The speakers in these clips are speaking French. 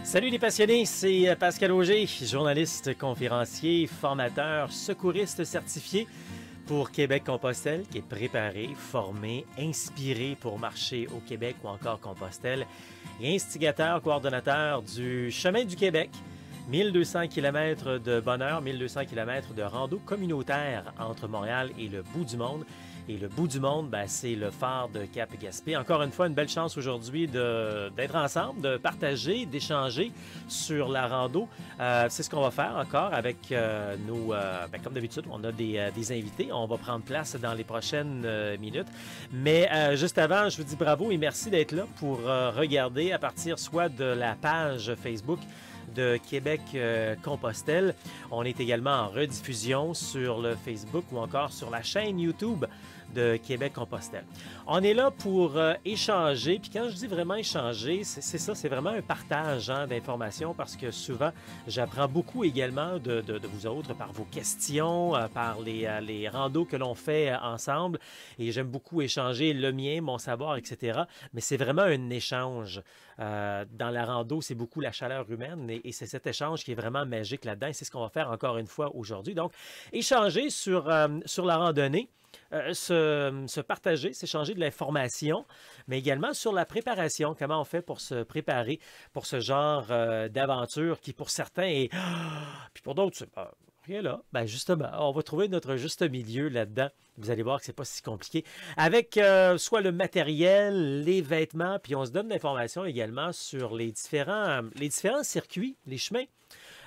Salut les passionnés, c'est Pascal Auger, journaliste, conférencier, formateur, secouriste certifié pour Québec-Compostelle, qui est préparé, formé, inspiré pour marcher au Québec ou encore Compostelle, et instigateur, coordonnateur du Chemin du Québec. 1200 km de bonheur, 1200 km de rando communautaire entre Montréal et le bout du monde. Et le bout du monde, ben, c'est le phare de Cap-Gaspé. Encore une fois, une belle chance aujourd'hui d'être ensemble, de partager, d'échanger sur la rando. C'est ce qu'on va faire encore avec comme d'habitude, on a des invités. On va prendre place dans les prochaines minutes. Mais juste avant, je vous dis bravo et merci d'être là pour regarder à partir soit de la page Facebook de Québec-Compostelle. On est également en rediffusion sur le Facebook ou encore sur la chaîne YouTube de Québec-Compostelle. On est là pour échanger, puis quand je dis vraiment échanger, c'est ça, c'est vraiment un partage d'informations parce que souvent, j'apprends beaucoup également de vous autres par vos questions, par les randos que l'on fait ensemble et j'aime beaucoup échanger le mien, mon savoir, etc. Mais c'est vraiment un échange. Dans la rando, c'est beaucoup la chaleur humaine et c'est cet échange qui est vraiment magique là-dedans et c'est ce qu'on va faire encore une fois aujourd'hui. Donc, échanger sur la randonnée, se partager, s'échanger de l'information, mais également sur la préparation, comment on fait pour se préparer pour ce genre d'aventure qui pour certains est... Puis pour d'autres, c'est pas... Et là, ben justement, on va trouver notre juste milieu là-dedans. Vous allez voir que c'est pas si compliqué. Avec soit le matériel, les vêtements, puis on se donne l'information également sur les différents circuits, les chemins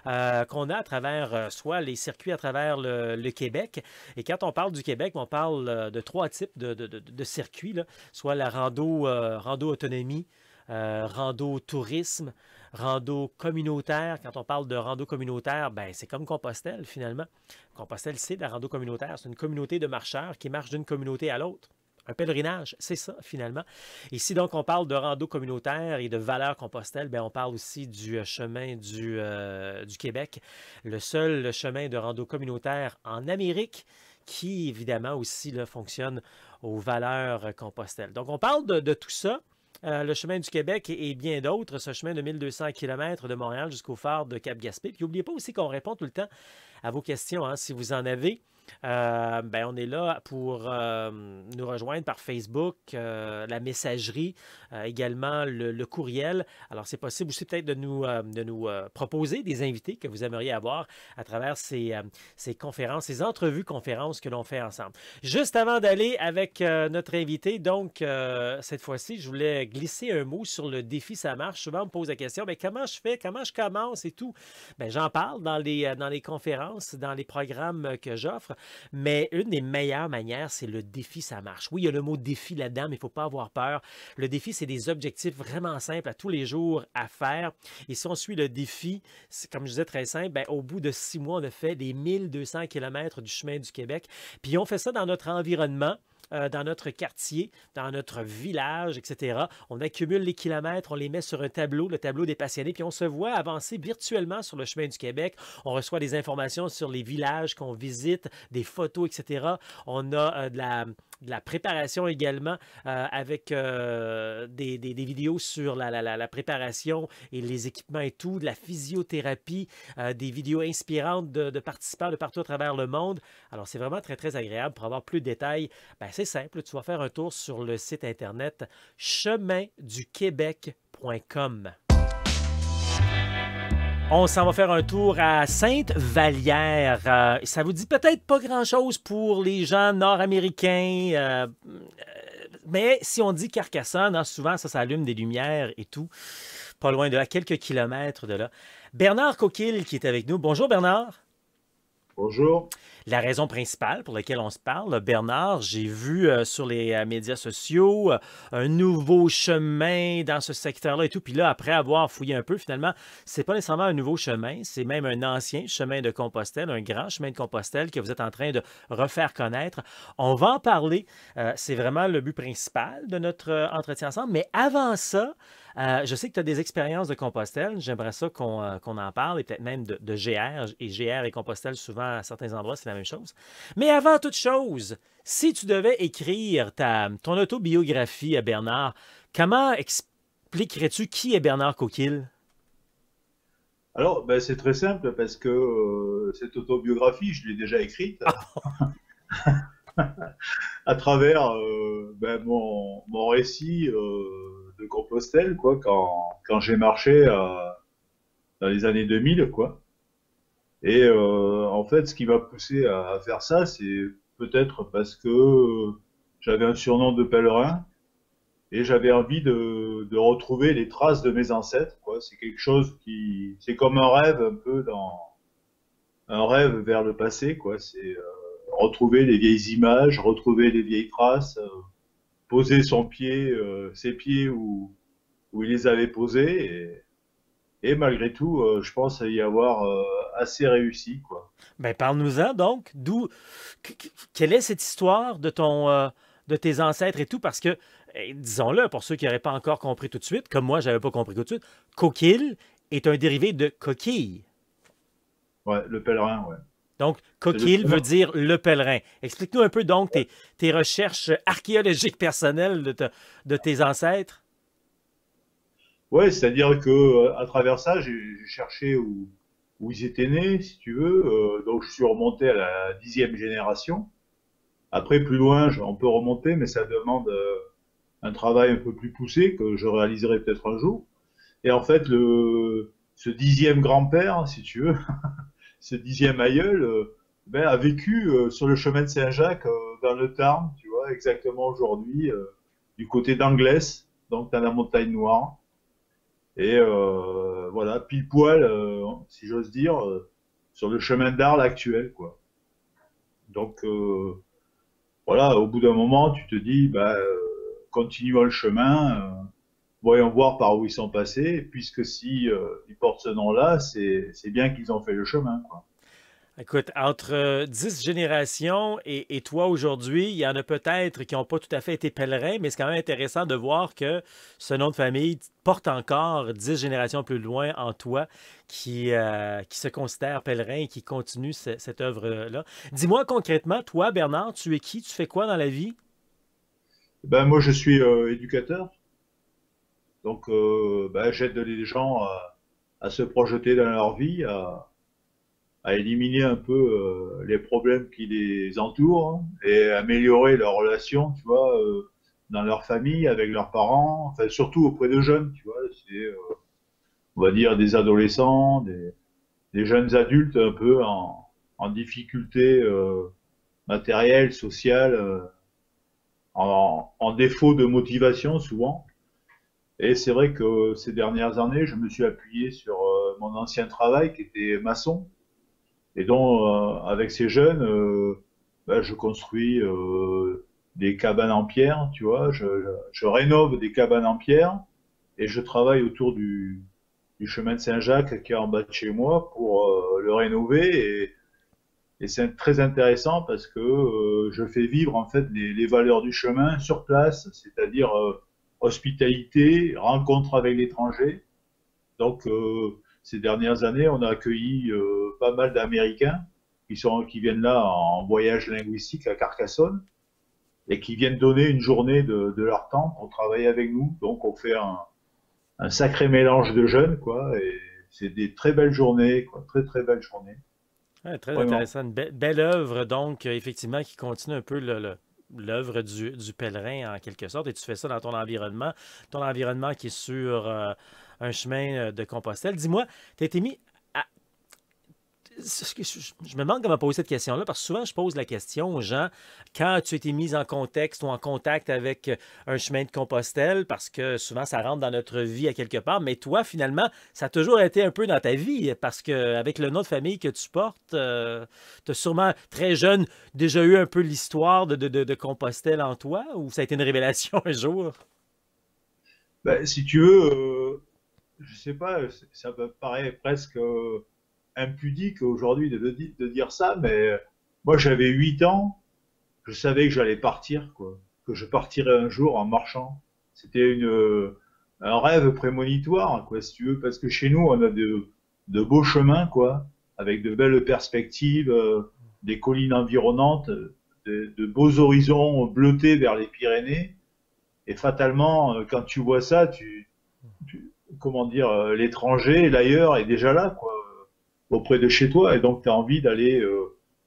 qu'on a à travers soit les circuits à travers le Québec. Et quand on parle du Québec, on parle de trois types de circuits, là, soit la rando autonomie, rando tourisme, rando communautaire. Quand on parle de rando communautaire, ben, c'est comme Compostelle finalement. Compostelle, c'est de la rando communautaire. C'est une communauté de marcheurs qui marchent d'une communauté à l'autre. Un pèlerinage, c'est ça finalement. Ici donc on parle de rando communautaire et de valeurs Compostelle, bien, on parle aussi du chemin du Québec, le seul chemin de rando communautaire en Amérique qui évidemment aussi là, fonctionne aux valeurs Compostelle. Donc on parle de tout ça. Le chemin du Québec et bien d'autres, ce chemin de 1200 km de Montréal jusqu'au phare de Cap-Gaspé. Puis n'oubliez pas aussi qu'on répond tout le temps à vos questions, hein, si vous en avez. Ben on est là pour nous rejoindre par Facebook, la messagerie, également le courriel. Alors, c'est possible aussi peut-être de nous proposer des invités que vous aimeriez avoir à travers ces conférences, ces entrevues-conférences que l'on fait ensemble. Juste avant d'aller avec notre invité, donc, cette fois-ci, je voulais glisser un mot sur le défi Ça marche. Souvent, on me pose la question, bien, comment je fais, comment je commence et tout. Bien, j'en parle dans les conférences, dans les programmes que j'offre. Mais une des meilleures manières, c'est le défi Ça marche. Oui, il y a le mot défi là-dedans, mais il ne faut pas avoir peur. Le défi, c'est des objectifs vraiment simples à tous les jours à faire. Et si on suit le défi, comme je disais, très simple, bien, au bout de 6 mois, on a fait des 1200 km du chemin du Québec. Puis on fait ça dans notre environnement. Dans notre quartier, dans notre village, etc. On accumule les kilomètres, on les met sur un tableau, le tableau des passionnés, puis on se voit avancer virtuellement sur le chemin du Québec. On reçoit des informations sur les villages qu'on visite, des photos, etc. On a de la préparation également avec des vidéos sur la préparation et les équipements et tout, de la physiothérapie, des vidéos inspirantes de participants de partout à travers le monde. Alors, c'est vraiment très, très agréable. Pour avoir plus de détails, ben, c'est simple, tu vas faire un tour sur le site internet cheminduquebec.com. On s'en va faire un tour à Sainte-Vallière. Ça vous dit peut-être pas grand-chose pour les gens nord-américains, mais si on dit Carcassonne, hein, souvent ça allume des lumières et tout, pas loin de là, quelques kilomètres de là. Bernard Coquille qui est avec nous. Bonjour Bernard. Bonjour. La raison principale pour laquelle on se parle, Bernard, j'ai vu sur les médias sociaux un nouveau chemin dans ce secteur-là et tout. Puis là, après avoir fouillé un peu, finalement, c'est pas nécessairement un nouveau chemin, c'est même un ancien chemin de Compostelle, un grand chemin de Compostelle que vous êtes en train de refaire connaître. On va en parler. C'est vraiment le but principal de notre entretien ensemble. Mais avant ça, je sais que tu as des expériences de Compostelle. J'aimerais ça qu'on en parle et peut-être même de GR. Et GR et Compostelle, souvent, à certains endroits, c'est la même chose. Mais avant toute chose, si tu devais écrire ton autobiographie à Bernard, comment expliquerais-tu qui est Bernard Coquille? Alors, ben, c'est très simple parce que cette autobiographie, je l'ai déjà écrite à travers ben, mon récit de Compostelle, quoi, quand j'ai marché dans les années 2000, quoi. Et en fait, ce qui m'a poussé à faire ça, c'est peut-être parce que j'avais un surnom de pèlerin et j'avais envie de retrouver les traces de mes ancêtres, quoi. C'est quelque chose c'est comme un rêve un peu un rêve vers le passé, quoi. C'est retrouver les vieilles images, retrouver les vieilles traces, poser ses pieds où il les avait posés et malgré tout, je pense y avoir assez réussi, quoi. Ben, parle-nous-en donc. Quelle est cette histoire de tes ancêtres et tout? Parce que, disons-le, pour ceux qui n'auraient pas encore compris tout de suite, comme moi, j'avais pas compris tout de suite, coquille est un dérivé de coquille. Ouais, le pèlerin, ouais. Donc, C'est le coquille veut prénom. dire le pèlerin. Explique-nous un peu donc tes recherches archéologiques personnelles de tes ancêtres. Ouais, c'est-à-dire que à travers ça, j'ai cherché où ils étaient nés, si tu veux. Donc, je suis remonté à la 10e génération. Après, plus loin, on peut remonter, mais ça demande un travail un peu plus poussé que je réaliserai peut-être un jour. Et en fait, ce 10e grand-père, si tu veux, ce 10e aïeul, ben, a vécu sur le chemin de Saint-Jacques dans le Tarn, tu vois, exactement aujourd'hui, du côté d'Anglès, donc dans la montagne Noire. Et voilà, pile poil, si j'ose dire, sur le chemin d'Arles actuel, quoi. Donc voilà, au bout d'un moment, tu te dis, bah, continuons le chemin, voyons voir par où ils sont passés, puisque si ils portent ce nom-là, c'est bien qu'ils ont fait le chemin, quoi. Écoute, entre 10 générations et toi aujourd'hui, il y en a peut-être qui n'ont pas tout à fait été pèlerins, mais c'est quand même intéressant de voir que ce nom de famille porte encore 10 générations plus loin en toi qui se considère pèlerin et qui continue cette œuvre-là. Dis-moi concrètement, toi, Bernard, tu es qui? Tu fais quoi dans la vie? Ben moi, je suis éducateur, donc ben, j'aide les gens à se projeter dans leur vie, à éliminer un peu les problèmes qui les entourent hein, et améliorer leurs relations, tu vois, dans leur famille, avec leurs parents, enfin surtout auprès de jeunes, tu vois. C'est, on va dire, des adolescents, des jeunes adultes un peu en difficulté matérielle, sociale, en défaut de motivation souvent. Et c'est vrai que ces dernières années, je me suis appuyé sur mon ancien travail qui était maçon. Et donc, avec ces jeunes, ben, je construis des cabanes en pierre, tu vois, je rénove des cabanes en pierre et je travaille autour du chemin de Saint-Jacques qui est en bas de chez moi pour le rénover et c'est très intéressant parce que je fais vivre en fait les valeurs du chemin sur place, c'est-à-dire hospitalité, rencontre avec l'étranger. Donc, ces dernières années, on a accueilli pas mal d'Américains qui viennent là en voyage linguistique à Carcassonne et qui viennent donner une journée de leur temps pour travailler avec nous. Donc, on fait un sacré mélange de jeunes, quoi, et c'est des très belles journées, quoi, très très belles journées, Ouais, très vraiment. intéressant. Une belle œuvre, donc, effectivement, qui continue un peu l'œuvre du pèlerin, en quelque sorte. Et tu fais ça dans ton environnement qui est sur un chemin de Compostelle. Dis-moi, tu été mis à, je me demande comment poser cette question-là, parce que souvent je pose la question aux gens quand tu as été mis en contexte ou en contact avec un chemin de Compostelle, parce que souvent ça rentre dans notre vie à quelque part, mais toi, finalement, ça a toujours été un peu dans ta vie, parce que avec le nom de famille que tu portes, tu as sûrement très jeune déjà eu un peu l'histoire de Compostelle en toi, ou ça a été une révélation un jour? Ben, si tu veux, je sais pas, ça me paraît presque impudique aujourd'hui de dire ça, mais moi j'avais 8 ans, je savais que j'allais partir, quoi, que je partirais un jour en marchant. C'était un rêve prémonitoire, quoi, si tu veux, parce que chez nous, on a de beaux chemins, quoi, avec de belles perspectives, des collines environnantes, de beaux horizons bleutés vers les Pyrénées. Et fatalement, quand tu vois ça, tu comment dire, l'étranger, l'ailleurs est déjà là, quoi, auprès de chez toi, et donc tu as envie d'aller,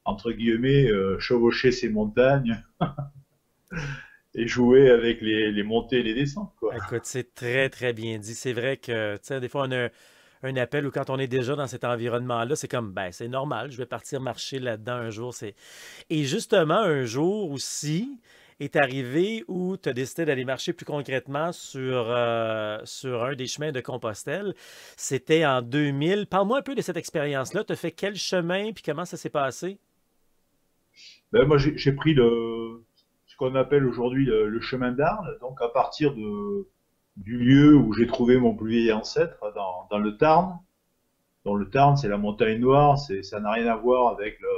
entre guillemets, chevaucher ces montagnes et jouer avec les montées et les descentes, quoi. Écoute, c'est très, très bien dit. C'est vrai que, tu sais, des fois, on a un appel ou quand on est déjà dans cet environnement-là, c'est comme, ben, c'est normal, je vais partir marcher là-dedans un jour. Et justement, un jour aussi est arrivé où tu as décidé d'aller marcher plus concrètement sur un des chemins de Compostelle. C'était en 2000. Parle-moi un peu de cette expérience-là. Tu as fait quel chemin puis comment ça s'est passé? Ben, moi, j'ai pris ce qu'on appelle aujourd'hui le chemin d'Arles, donc à partir du lieu où j'ai trouvé mon plus vieil ancêtre, dans le Tarn. Dans le Tarn, c'est la montagne noire, ça n'a rien à voir avec le...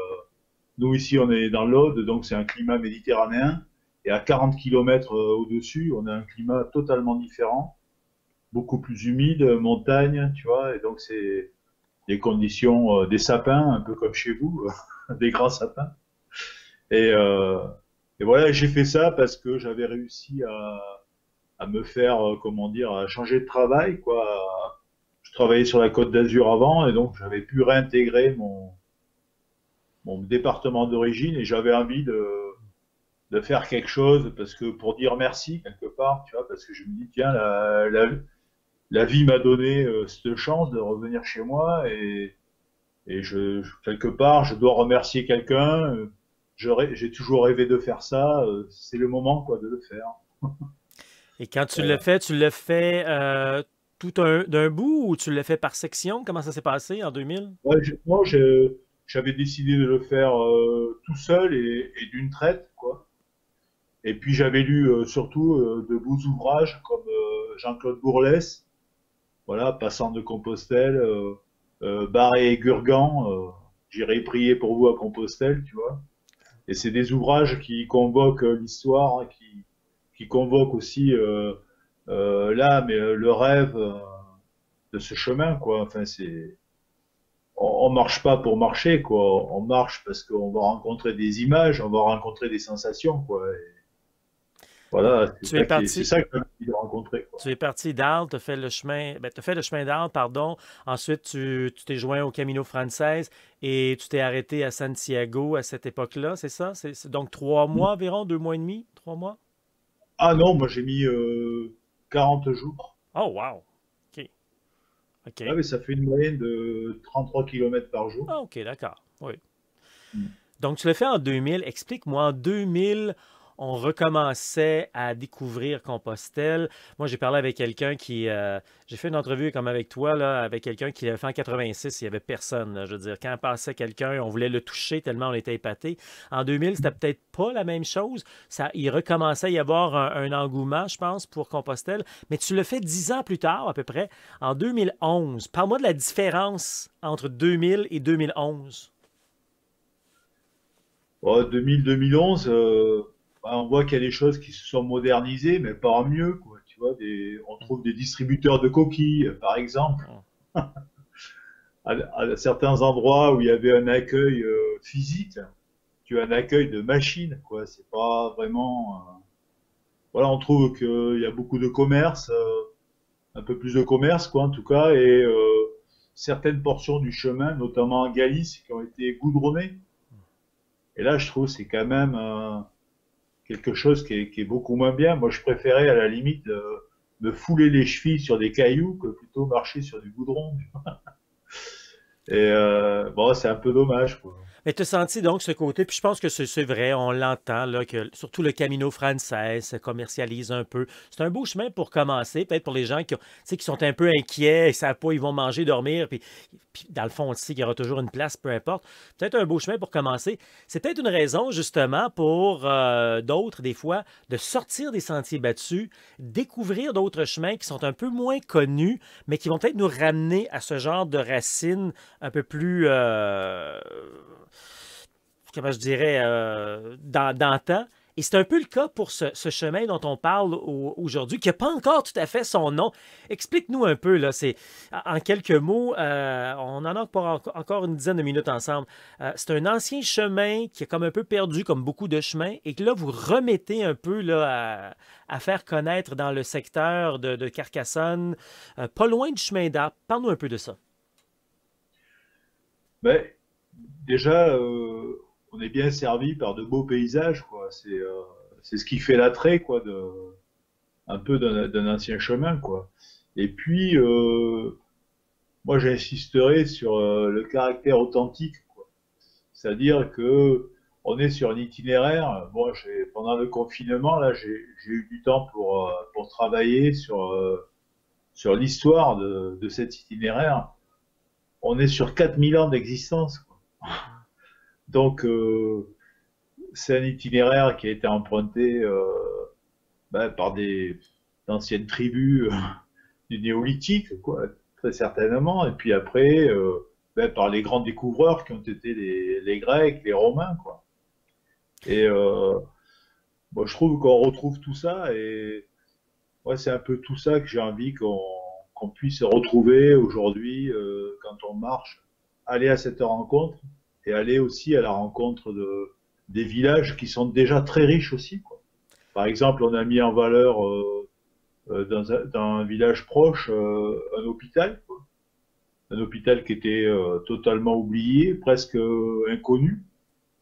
Nous, ici, on est dans l'Aude, donc c'est un climat méditerranéen. Et à 40 kilomètres au-dessus, on a un climat totalement différent, beaucoup plus humide, montagne, tu vois, et donc c'est des conditions, des sapins, un peu comme chez vous, des grands sapins. Et, euh, et voilà, j'ai fait ça parce que j'avais réussi à me faire, comment dire, à changer de travail, quoi. Je travaillais sur la Côte d'Azur avant, et donc j'avais pu réintégrer mon département d'origine, et j'avais envie de faire quelque chose, parce que pour dire merci quelque part, tu vois, parce que je me dis, tiens, la vie m'a donné cette chance de revenir chez moi, et quelque part, je dois remercier quelqu'un. J'ai toujours rêvé de faire ça. C'est le moment, quoi, de le faire. Et quand Voilà. tu l'as fait tout d'un bout ou tu l'as fait par section? Comment ça s'est passé en 2000? Ouais, moi, j'avais décidé de le faire tout seul et d'une traite, quoi. Et puis j'avais lu surtout de beaux ouvrages comme Jean-Claude Bourlès, voilà, Passant de Compostelle, Barré et Gurgan, J'irai prier pour vous à Compostelle, tu vois. Et c'est des ouvrages qui convoquent l'histoire, hein, qui convoquent aussi l'âme et le rêve de ce chemin, quoi. Enfin, on marche pas pour marcher, quoi. On marche parce qu'on va rencontrer des images, on va rencontrer des sensations, quoi. Et Donc, voilà, tu es c'est parti, ça que j'ai envie de rencontrer, quoi. tu es parti d'Arles, tu as fait le chemin, ben, t'as fait le chemin d'Arles, pardon. Ensuite, tu t'es joint au Camino Frances et tu t'es arrêté à Santiago à cette époque-là, c'est ça? C'est donc 3 mois environ, 2 mois et demi, 3 mois? Ah non, moi j'ai mis 40 jours. Oh, wow! OK. Ah, OK. mais ça fait une moyenne de 33 kilomètres par jour. Ah, OK, d'accord. Oui. Mm. Donc, tu l'as fait en 2000. Explique-moi, en 2000, on recommençait à découvrir Compostelle. Moi, j'ai parlé avec quelqu'un j'ai fait une entrevue comme avec toi, là, avec quelqu'un qui l'avait fait en 86. Il n'y avait personne, là. Je veux dire, quand passait quelqu'un, on voulait le toucher tellement on était épaté. En 2000, c'était peut-être pas la même chose. Il recommençait à y avoir un engouement, je pense, pour Compostelle. Mais tu le fais 10 ans plus tard, à peu près, en 2011. Parle-moi de la différence entre 2000 et 2011. Oh, 2000-2011, bah, on voit qu'il y a des choses qui se sont modernisées, mais pas en mieux, quoi. Tu vois, on trouve des distributeurs de coquilles, par exemple, à certains endroits où il y avait un accueil physique, tu as un accueil de machine, quoi. C'est pas vraiment. Voilà, on trouve qu'il y a beaucoup de commerce, un peu plus de commerce, quoi, en tout cas, et certaines portions du chemin, notamment en Galice, qui ont été goudronnées. Et là, je trouve que c'est quand même quelque chose qui est beaucoup moins bien. Moi, je préférais à la limite me fouler les chevilles sur des cailloux que plutôt marcher sur du goudron. Et bon, c'est un peu dommage, quoi. Mais tu as senti donc ce côté, puis je pense que c'est vrai, on l'entend, là, que surtout le Camino Frances se commercialise un peu. C'est un beau chemin pour commencer, peut-être pour les gens tu sais, qui sont un peu inquiets, ils ne savent pas, ils vont manger, dormir, puis dans le fond, on sait qu'il y aura toujours une place, peu importe. Peut-être un beau chemin pour commencer. C'est peut-être une raison, justement, pour d'autres, des fois, de sortir des sentiers battus, découvrir d'autres chemins qui sont un peu moins connus, mais qui vont peut-être nous ramener à ce genre de racines un peu plus comment je dirais, d'antan. Et c'est un peu le cas pour ce chemin dont on parle aujourd'hui, qui n'a pas encore tout à fait son nom. Explique-nous un peu, là, en quelques mots, on en a encore une dizaine de minutes ensemble. C'est un ancien chemin qui est comme un peu perdu, comme beaucoup de chemins, et que là, vous remettez un peu là, à faire connaître dans le secteur de Carcassonne, pas loin du chemin d'Arc. Parle-nous un peu de ça. Ben, déjà, on est bien servi par de beaux paysages, quoi. C'est ce qui fait l'attrait, quoi, un peu d'un ancien chemin, quoi. Et puis, moi, j'insisterai sur le caractère authentique, quoi. C'est-à-dire que on est sur un itinéraire. Bon, pendant le confinement, là, j'ai eu du temps pour travailler sur l'histoire de cet itinéraire. On est sur 4000 ans d'existence, quoi. Donc, c'est un itinéraire qui a été emprunté par des anciennes tribus du néolithique, quoi, très certainement. Et puis après, par les grands découvreurs qui ont été les Grecs, les Romains, quoi. Et moi, je trouve qu'on retrouve tout ça. Et ouais, c'est un peu tout ça que j'ai envie qu'on puisse retrouver aujourd'hui quand on marche. Aller à cette rencontre et aller aussi à la rencontre des villages qui sont déjà très riches aussi, quoi. Par exemple, on a mis en valeur dans un village proche un hôpital, quoi. Un hôpital qui était totalement oublié, presque inconnu,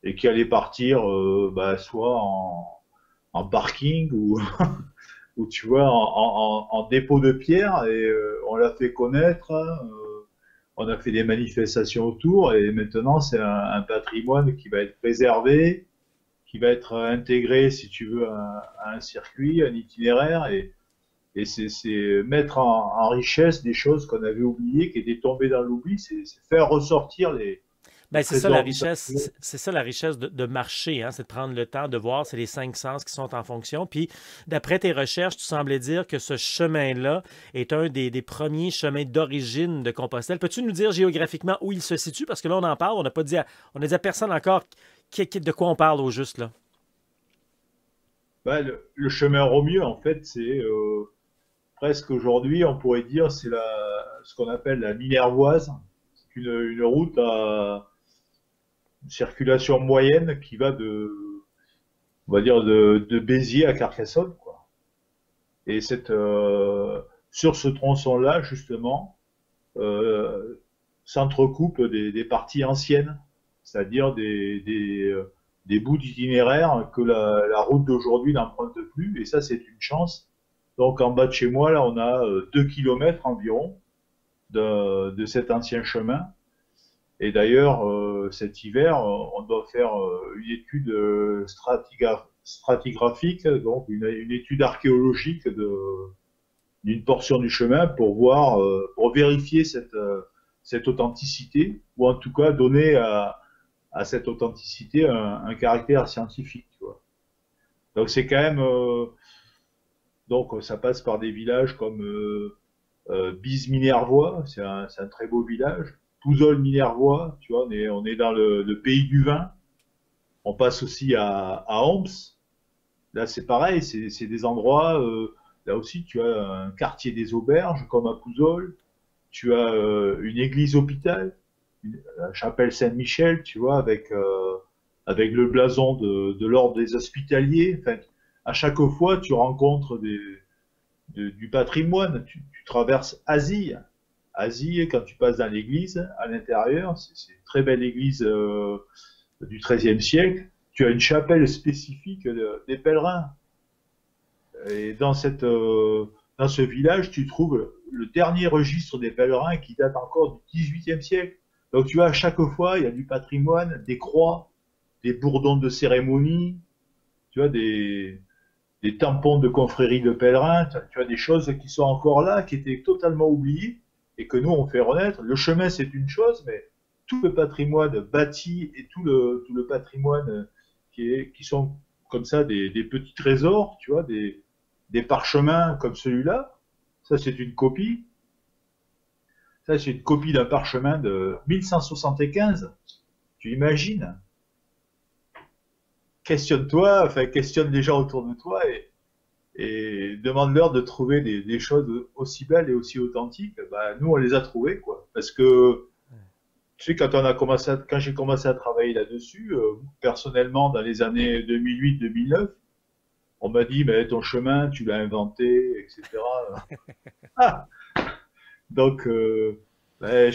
et qui allait partir soit en parking ou tu vois en dépôt de pierre, et on l'a fait connaître, hein, on a fait des manifestations autour, et maintenant c'est un patrimoine qui va être préservé, qui va être intégré, si tu veux, à un circuit, un itinéraire, et c'est mettre en richesse des choses qu'on avait oubliées, qui étaient tombées dans l'oubli, c'est faire ressortir les Ben, c'est ça la trésors du patrimoine. richesse, c'est ça la richesse de marcher, hein, c'est de prendre le temps de voir, c'est les cinq sens qui sont en fonction. Puis, d'après tes recherches, tu semblais dire que ce chemin-là est un des premiers chemins d'origine de Compostelle. Peux-tu nous dire géographiquement où il se situe? Parce que là, on en parle, on n'a pas dit on a dit à personne encore de quoi on parle au juste, là. Le chemin Romieux, en fait, c'est presque aujourd'hui, on pourrait dire, c'est ce qu'on appelle la Minervoise. C'est une route à circulation moyenne qui va on va dire, de Béziers à Carcassonne, quoi. Et sur ce tronçon-là, justement, s'entrecoupent des parties anciennes, c'est-à-dire des bouts d'itinéraire que la route d'aujourd'hui n'emprunte plus, et ça, c'est une chance. Donc, en bas de chez moi, là, on a 2 kilomètres environ de cet ancien chemin. Et d'ailleurs, cet hiver, on doit faire une étude stratigraphique, donc une étude archéologique d'une portion du chemin pour voir, pour vérifier cette authenticité, ou en tout cas donner à cette authenticité un caractère scientifique, tu vois. Donc c'est quand même, donc ça passe par des villages comme Bise-Minervois, c'est un très beau village. Pouzol-Minervois, tu vois, on est dans le pays du vin. On passe aussi à Homs. Là, c'est pareil, c'est des endroits. Là aussi, tu as un quartier des auberges, comme à Pouzol. Tu as une église hôpital, la chapelle Saint-Michel, tu vois, avec le blason de l'ordre des hospitaliers. Enfin, à chaque fois, tu rencontres du patrimoine. Tu traverses Asie. Asie, quand tu passes dans l'église, à l'intérieur, c'est une très belle église du XIIIe siècle. Tu as une chapelle spécifique des pèlerins. Et dans ce village, tu trouves le dernier registre des pèlerins qui date encore du XVIIIe siècle. Donc tu vois, à chaque fois, il y a du patrimoine, des croix, des bourdons de cérémonie, tu vois, des tampons de confréries de pèlerins, tu as des choses qui sont encore là, qui étaient totalement oubliées, et que nous, on fait renaître. Le chemin, c'est une chose, mais tout le patrimoine bâti et tout le patrimoine qui sont comme ça des petits trésors, tu vois, des parchemins comme celui-là, ça c'est une copie. Ça c'est une copie d'un parchemin de 1175. Tu imagines? questionne-toi, enfin, questionne les gens autour de toi et demande-leur de trouver des choses aussi belles et aussi authentiques. Bah, nous, on les a trouvées, quoi. Parce que, tu sais, quand j'ai commencé à travailler là-dessus, personnellement, dans les années 2008-2009, on m'a dit, mais ton chemin, tu l'as inventé, etc. Ah, donc, ben,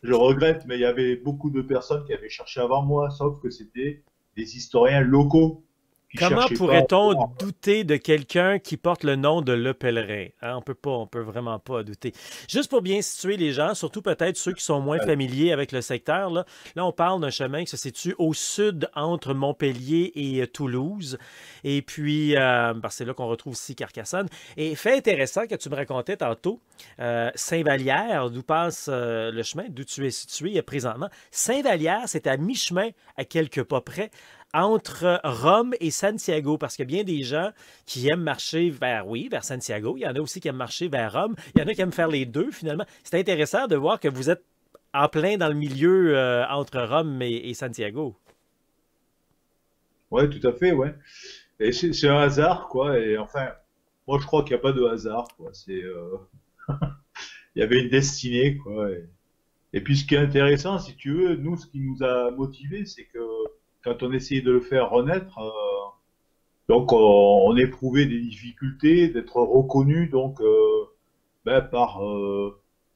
je regrette, mais il y avait beaucoup de personnes qui avaient cherché avant moi, sauf que c'était des historiens locaux qui Comment cherchaient pas. pourrait-on douter de quelqu'un qui porte le nom de Le Pèlerin? Hein, on peut pas, on peut vraiment pas douter. Juste pour bien situer les gens, surtout peut-être ceux qui sont moins familiers avec le secteur, là on parle d'un chemin qui se situe au sud entre Montpellier et Toulouse. Et puis, parce que c'est là qu'on retrouve aussi Carcassonne. Et fait intéressant que tu me racontais tantôt, Saint-Vallière, d'où passe le chemin, d'où tu es situé présentement. Saint-Vallière, c'est à mi-chemin, à quelques pas près entre Rome et Santiago, parce qu'il y a bien des gens qui aiment marcher vers, oui, vers Santiago. Il y en a aussi qui aiment marcher vers Rome. Il y en a qui aiment faire les deux, finalement. C'est intéressant de voir que vous êtes en plein dans le milieu entre Rome et Santiago. Ouais, tout à fait, ouais. Et c'est un hasard, quoi. Et enfin, moi, je crois qu'il n'y a pas de hasard, quoi. Il y avait une destinée, quoi. Et puis, ce qui est intéressant, si tu veux, nous, ce qui nous a motivés, c'est que quand on essayait de le faire renaître, donc on éprouvait des difficultés d'être reconnu, donc ben, par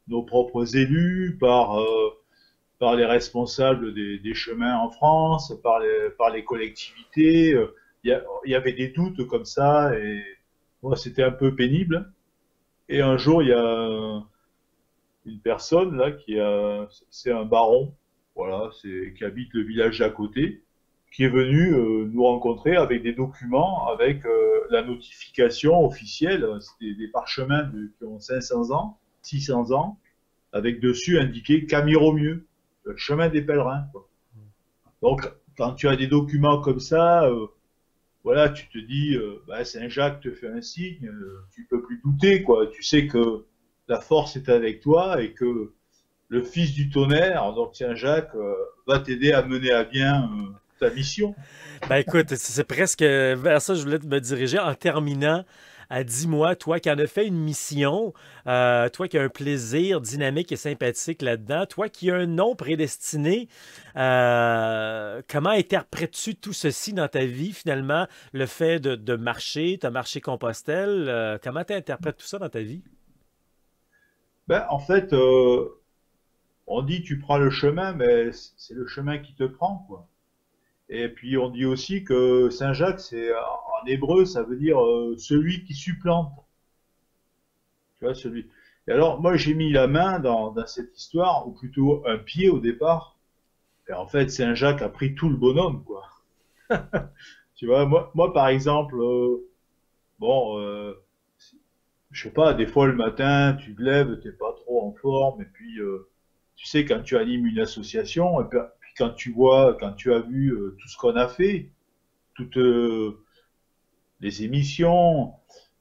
nos propres élus, par les responsables des chemins en France, par les collectivités. Il y avait des doutes comme ça et moi, c'était un peu pénible. Et un jour, il y a une personne là c'est un baron, voilà, qui habite le village d'à côté, qui est venu nous rencontrer avec des documents, avec la notification officielle. C'était des parchemins qui ont 500 ans, 600 ans, avec dessus indiqué Camiromieux, le chemin des pèlerins, quoi. Donc, quand tu as des documents comme ça, voilà, tu te dis, bah, Saint-Jacques te fait un signe, tu peux plus douter, quoi. Tu sais que la force est avec toi et que le fils du tonnerre, donc Saint-Jacques, va t'aider à mener à bien ta mission. Ben écoute, c'est presque vers ça que je voulais me diriger en terminant. Dis-moi, toi qui en as fait une mission, toi qui as un plaisir dynamique et sympathique là-dedans, toi qui as un nom prédestiné, comment interprètes-tu tout ceci dans ta vie finalement, le fait de marcher, tu as marché Compostelle, comment tu interprètes tout ça dans ta vie? Ben, en fait, on dit tu prends le chemin, mais c'est le chemin qui te prend, quoi. Et puis on dit aussi que Saint-Jacques, c'est en hébreu, ça veut dire celui qui supplante. Tu vois, celui. Et alors, moi, j'ai mis la main dans cette histoire, ou plutôt un pied au départ. Et en fait, Saint-Jacques a pris tout le bonhomme, quoi. Tu vois, moi par exemple, bon, je sais pas, des fois le matin, tu te lèves, t'es pas trop en forme, et puis, tu sais, quand tu animes une association, et puis quand tu vois, quand tu as vu tout ce qu'on a fait, toutes les émissions,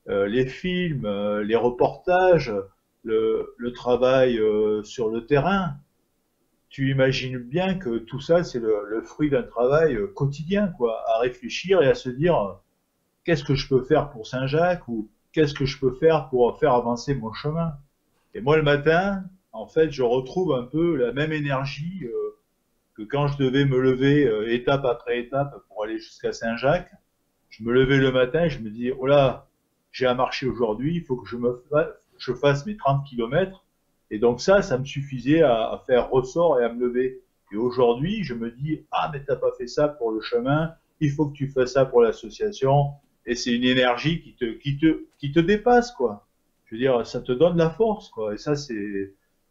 les films, les reportages, le travail sur le terrain, tu imagines bien que tout ça, c'est le fruit d'un travail quotidien, quoi, à réfléchir et à se dire qu'est-ce que je peux faire pour Saint-Jacques ou qu'est-ce que je peux faire pour faire avancer mon chemin. Et moi, le matin, en fait, je retrouve un peu la même énergie que quand je devais me lever étape après étape pour aller jusqu'à Saint-Jacques. Je me levais le matin et je me disais, oh là, j'ai à marcher aujourd'hui, il faut que je fasse mes 30 kilomètres. Et donc ça me suffisait à faire ressort et à me lever. Et aujourd'hui, je me dis, ah, mais t'as pas fait ça pour le chemin, il faut que tu fasses ça pour l'association. Et c'est une énergie qui te dépasse, quoi. Je veux dire, ça te donne la force, quoi. Et ça,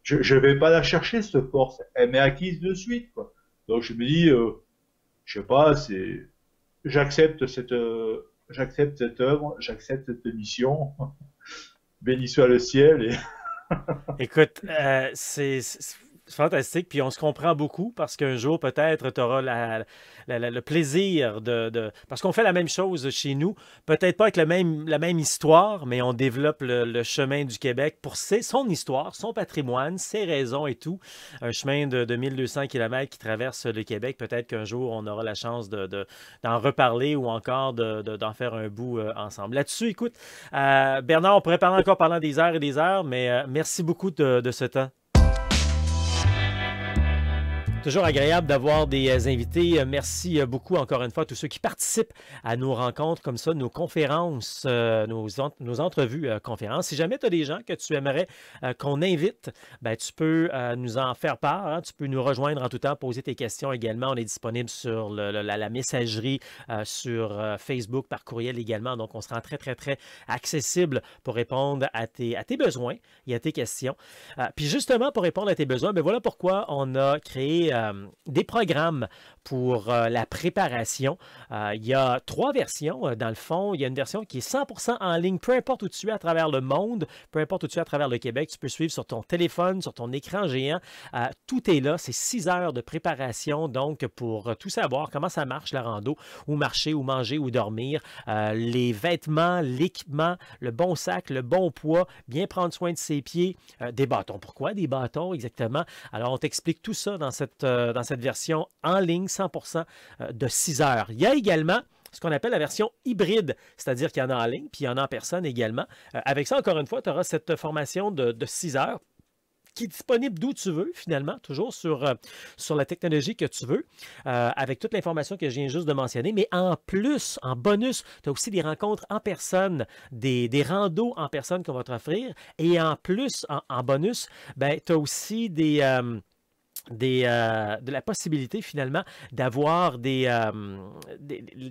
je vais pas la chercher, cette force. Elle m'est acquise de suite, quoi. Donc je me dis, je sais pas, j'accepte cette œuvre, j'accepte cette mission. Béni soit le ciel. Écoute, Fantastique, puis on se comprend beaucoup parce qu'un jour, peut-être, tu auras le plaisir Parce qu'on fait la même chose chez nous, peut-être pas avec la même histoire, mais on développe le chemin du Québec pour son histoire, son patrimoine, ses raisons et tout. Un chemin de 1200 km qui traverse le Québec. Peut-être qu'un jour, on aura la chance d'en reparler ou encore d'en faire un bout ensemble. Là-dessus, écoute, Bernard, on pourrait parler encore pendant des heures et des heures, mais merci beaucoup de ce temps. Toujours agréable d'avoir des invités. Merci beaucoup encore une fois à tous ceux qui participent à nos rencontres comme ça, nos conférences, nos entrevues conférences. Si jamais tu as des gens que tu aimerais qu'on invite, ben, tu peux nous en faire part. Hein? Tu peux nous rejoindre en tout temps, poser tes questions également. On est disponible sur la messagerie sur Facebook, par courriel également. Donc, on se rend très, très, très accessible pour répondre à tes besoins et à tes questions. Puis justement, pour répondre à tes besoins, ben voilà pourquoi on a créé des programmes pour la préparation. Il y a 3 versions. Dans le fond, il y a une version qui est 100% en ligne, peu importe où tu es à travers le monde, peu importe où tu es à travers le Québec, tu peux suivre sur ton téléphone, sur ton écran géant. Tout est là. C'est 6 heures de préparation, donc, pour tout savoir comment ça marche la rando, où marcher, où manger, où dormir, les vêtements, l'équipement, le bon sac, le bon poids, bien prendre soin de ses pieds, des bâtons. Pourquoi des bâtons exactement? Alors, on t'explique tout ça dans cette version en ligne 100% de 6 heures. Il y a également ce qu'on appelle la version hybride, c'est-à-dire qu'il y en a en ligne, puis il y en a en personne également. Avec ça, encore une fois, tu auras cette formation de 6 heures qui est disponible d'où tu veux, finalement, toujours sur la technologie que tu veux, avec toute l'information que je viens juste de mentionner. Mais en plus, en bonus, tu as aussi des rencontres en personne, des randos en personne qu'on va t'offrir. Et en plus, en bonus, ben, tu as aussi de la possibilité finalement d'avoir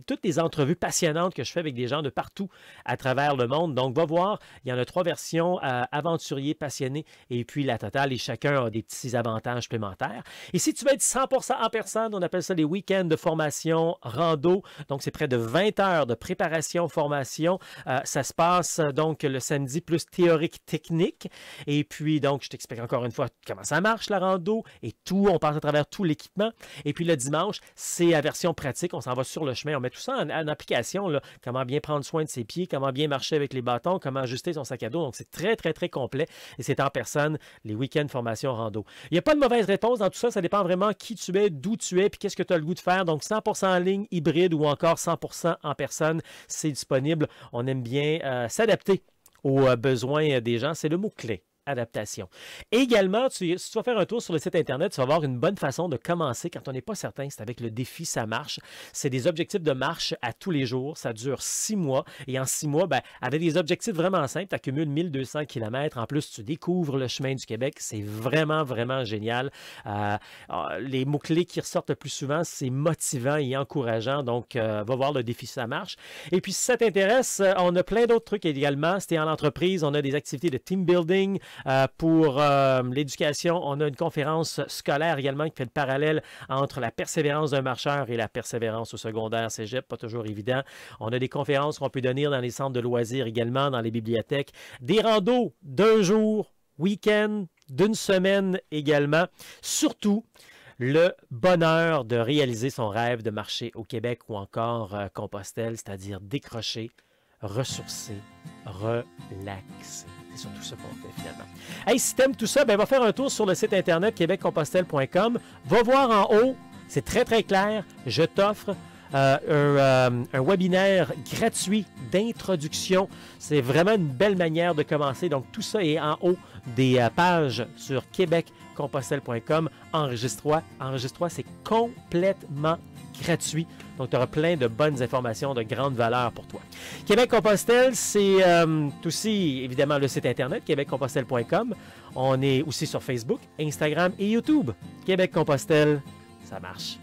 toutes les entrevues passionnantes que je fais avec des gens de partout à travers le monde. Donc, va voir, il y en a 3 versions, aventuriers, passionnés et puis la totale, et chacun a des petits avantages supplémentaires. Et si tu veux être 100% en personne, on appelle ça les week-ends de formation rando. Donc, c'est près de 20 heures de préparation, formation. Ça se passe donc le samedi plus théorique technique. Et puis, donc, je t'explique encore une fois comment ça marche la rando et tout, on passe à travers tout l'équipement. Et puis le dimanche, c'est la version pratique. On s'en va sur le chemin. On met tout ça en application. Là. Comment bien prendre soin de ses pieds, comment bien marcher avec les bâtons, comment ajuster son sac à dos. Donc, c'est très, très, très complet. Et c'est en personne, les week-ends formation rando. Il n'y a pas de mauvaise réponse dans tout ça. Ça dépend vraiment qui tu es, d'où tu es, puis qu'est-ce que tu as le goût de faire. Donc, 100% en ligne, hybride ou encore 100% en personne, c'est disponible. On aime bien s'adapter aux besoins des gens. C'est le mot-clé. Adaptation. Également, si tu vas faire un tour sur le site Internet, tu vas avoir une bonne façon de commencer quand on n'est pas certain. C'est avec le défi Ça marche. C'est des objectifs de marche à tous les jours. Ça dure 6 mois. Et en 6 mois, ben, avec des objectifs vraiment simples, tu accumules 1200 km. En plus, tu découvres le chemin du Québec. C'est vraiment, vraiment génial. Les mots-clés qui ressortent le plus souvent, c'est motivant et encourageant. Donc, va voir le défi Ça marche. Et puis, si ça t'intéresse, on a plein d'autres trucs également. Si tu es en entreprise, on a des activités de team building. Pour l'éducation, on a une conférence scolaire également qui fait le parallèle entre la persévérance d'un marcheur et la persévérance au secondaire cégep, pas toujours évident. On a des conférences qu'on peut donner dans les centres de loisirs également, dans les bibliothèques. Des randos d'un jour, week-end, d'une semaine également. Surtout, le bonheur de réaliser son rêve de marcher au Québec ou encore Compostelle, c'est-à-dire décrocher, ressourcer, relaxer. C'est surtout ça qu'on fait finalement. Hey, si t'aimes tout ça, ben, va faire un tour sur le site internet québeccompostelle.com. Va voir en haut, c'est très très clair. Je t'offre un webinaire gratuit d'introduction. C'est vraiment une belle manière de commencer. Donc, tout ça est en haut des pages sur québeccompostelle.com. Enregistre-toi. Enregistre-toi, c'est complètement gratuit. Donc, tu auras plein de bonnes informations de grande valeur pour toi. Québec-Compostelle, c'est aussi, évidemment, le site internet, québeccompostelle.com. On est aussi sur Facebook, Instagram et YouTube. Québec-Compostelle, ça marche.